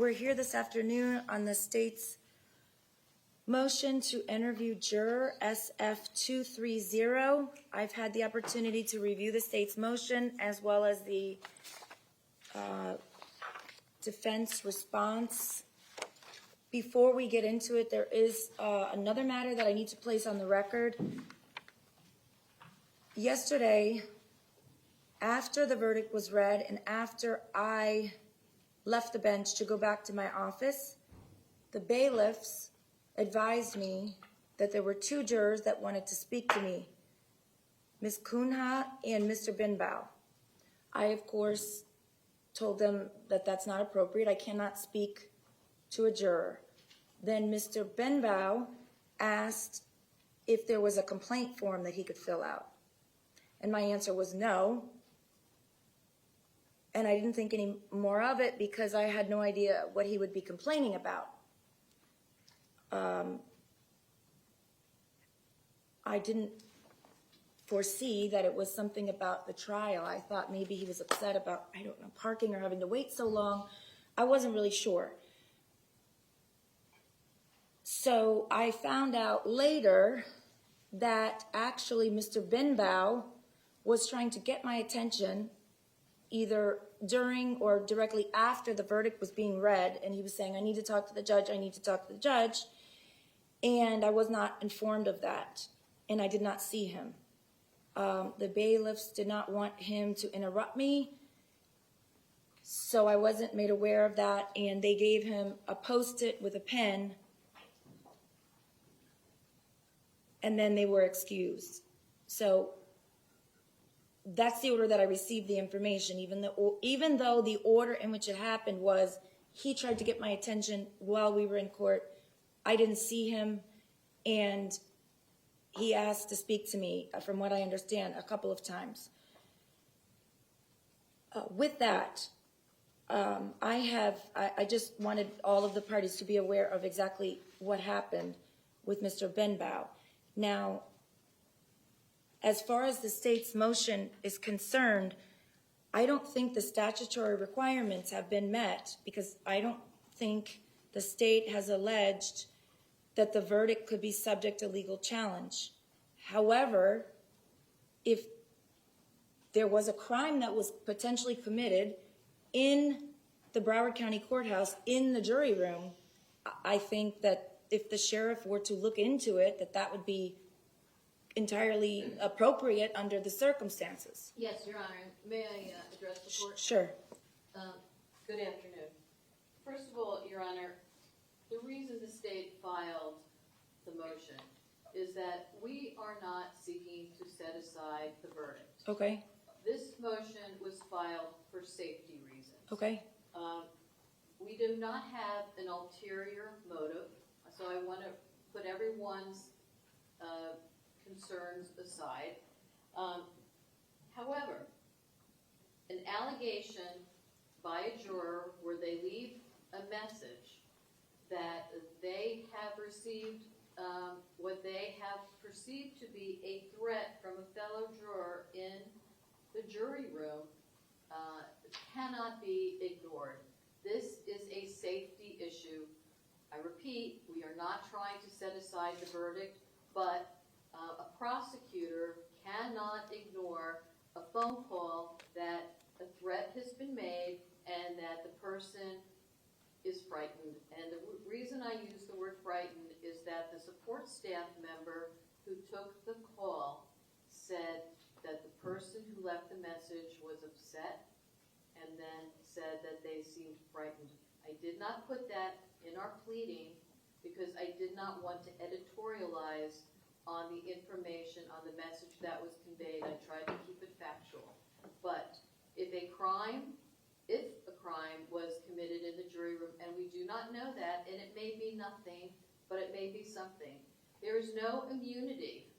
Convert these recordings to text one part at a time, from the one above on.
We're here this afternoon on the state's motion to interview juror SF230. I've had the opportunity to review the state's motion as well as the defense response. Before we get into it, there is another matter that I need to place on the record. Yesterday, after the verdict was read and after I left the bench to go back to my office, the bailiffs advised me that there were two jurors that wanted to speak to me, Ms. Kunha and Mr. Binbao. I, of course, told them that that's not appropriate. I cannot speak to a juror. Then Mr. Binbao asked if there was a complaint form that he could fill out. And my answer was no. And I didn't think any more of it because I had no idea what he would be complaining about. I didn't foresee that it was something about the trial. I thought maybe he was upset about, I don't know, parking or having to wait so long. I wasn't really sure. So I found out later that actually Mr. Binbao was trying to get my attention either during or directly after the verdict was being read, and he was saying, I need to talk to the judge, I need to talk to the judge, and I was not informed of that, and I did not see him. The bailiffs did not want him to interrupt me, so I wasn't made aware of that, and they gave him a Post-it with a pen, and then they were excused. So that's the order that I received the information, even though the order in which it happened was he tried to get my attention while we were in court. I didn't see him, and he asked to speak to me, from what I understand, a couple of times. With that, I just wanted all of the parties to be aware of exactly what happened with Mr. Binbao. Now, as far as the state's motion is concerned, I don't think the statutory requirements have been met because I don't think the state has alleged that the verdict could be subject to legal challenge. However, if there was a crime that was potentially committed in the Broward County Courthouse in the jury room, I think that if the sheriff were to look into it, that would be entirely appropriate under the circumstances. Yes, Your Honor. May I address the court? Sure. Good afternoon. First of all, Your Honor, the reason the state filed the motion is that we are not seeking to set aside the verdict. Okay. This motion was filed for safety reasons. Okay. We do not have an ulterior motive, so I want to put everyone's concerns aside. However, an allegation by a juror where they leave a message that they have received what they have perceived to be a threat from a fellow juror in the jury room cannot be ignored. This is a safety issue. I repeat, we are not trying to set aside the verdict, but a prosecutor cannot ignore a phone call that a threat has been made and that the person is frightened. And the reason I use the word frightened is that the support staff member who took the call said that the person who left the message was upset and then said that they seemed frightened. I did not put that in our pleading because I did not want to editorialize on the information, on the message that was conveyed. I tried to keep it factual. But if a crime was committed in the jury room, and we do not know that, and it may be nothing, but it may be something, there is no immunity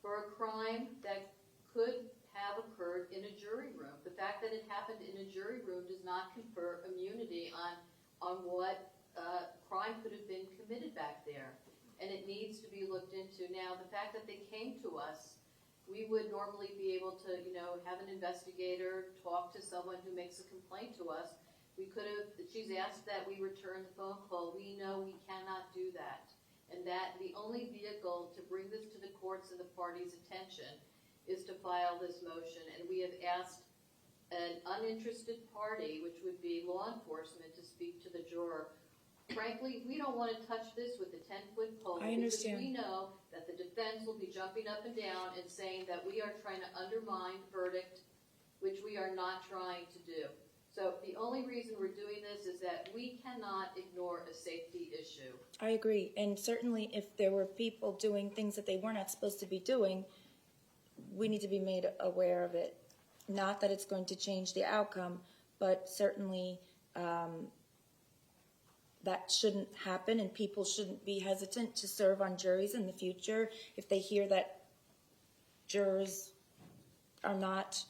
for a crime that could have occurred in a jury room. The fact that it happened in a jury room does not confer immunity on what crime could have been committed back there. And it needs to be looked into. Now, the fact that they came to us, we would normally be able to, have an investigator talk to someone who makes a complaint to us. She's asked that we return the phone call. We know we cannot do that. And that the only vehicle to bring this to the courts and the party's attention is to file this motion. And we have asked an uninterested party, which would be law enforcement, to speak to the juror. Frankly, we don't want to touch this with a 10-foot pole. I understand. Because we know that the defense will be jumping up and down and saying that we are trying to undermine the verdict, which we are not trying to do. So the only reason we're doing this is that we cannot ignore a safety issue. I agree. And certainly if there were people doing things that they were not supposed to be doing, we need to be made aware of it. Not that it's going to change the outcome, but certainly that shouldn't happen, and people shouldn't be hesitant to serve on juries in the future if they hear that jurors are not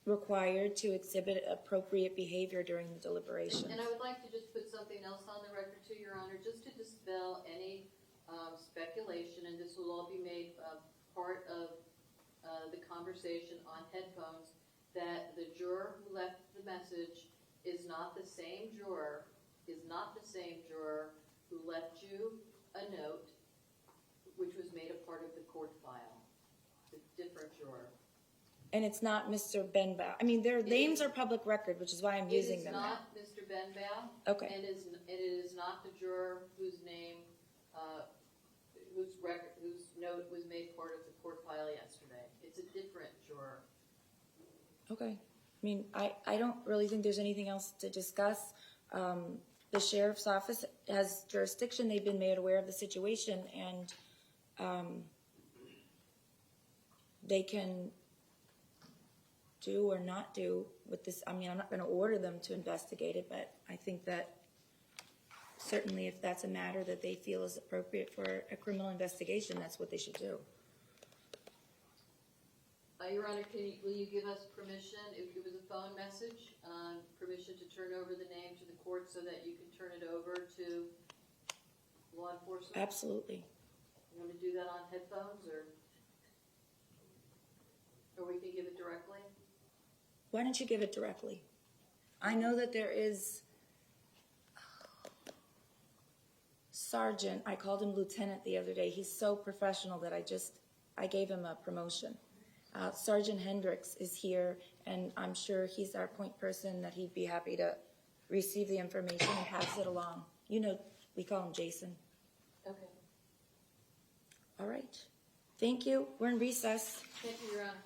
required to exhibit appropriate behavior during the deliberations. And I would like to just put something else on the record too, Your Honor, just to dispel any speculation, and this will all be made part of the conversation on headphones, that the juror who left the message is not the same juror who left you a note which was made a part of the court file. It's a different juror. And it's not Mr. Benbow. I mean, their names are public record, which is why I'm using them now. It is not Mr. Benbow. Okay. And it is not the juror whose name, whose note was made part of the court file yesterday. It's a different juror. Okay. I mean, I don't really think there's anything else to discuss. The sheriff's office has jurisdiction. They've been made aware of the situation, and they can do or not do with this. I mean, I'm not going to order them to investigate it, but I think that certainly if that's a matter that they feel is appropriate for a investigation, that's what they should do. Your Honor, will you give us permission, if it was a phone message, permission to turn over the name to the court so that you can turn it over to law enforcement? Absolutely. You want to do that on headphones, or we can give it directly? Why don't you give it directly? I know that there is Sergeant, I called him Lieutenant the other day. He's so professional that I gave him a promotion. Sergeant Hendricks is here, and I'm sure he's our point person, that he'd be happy to receive the information and pass it along. You know, we call him Jason. Okay. All right. Thank you. We're in recess. Thank you, Your Honor.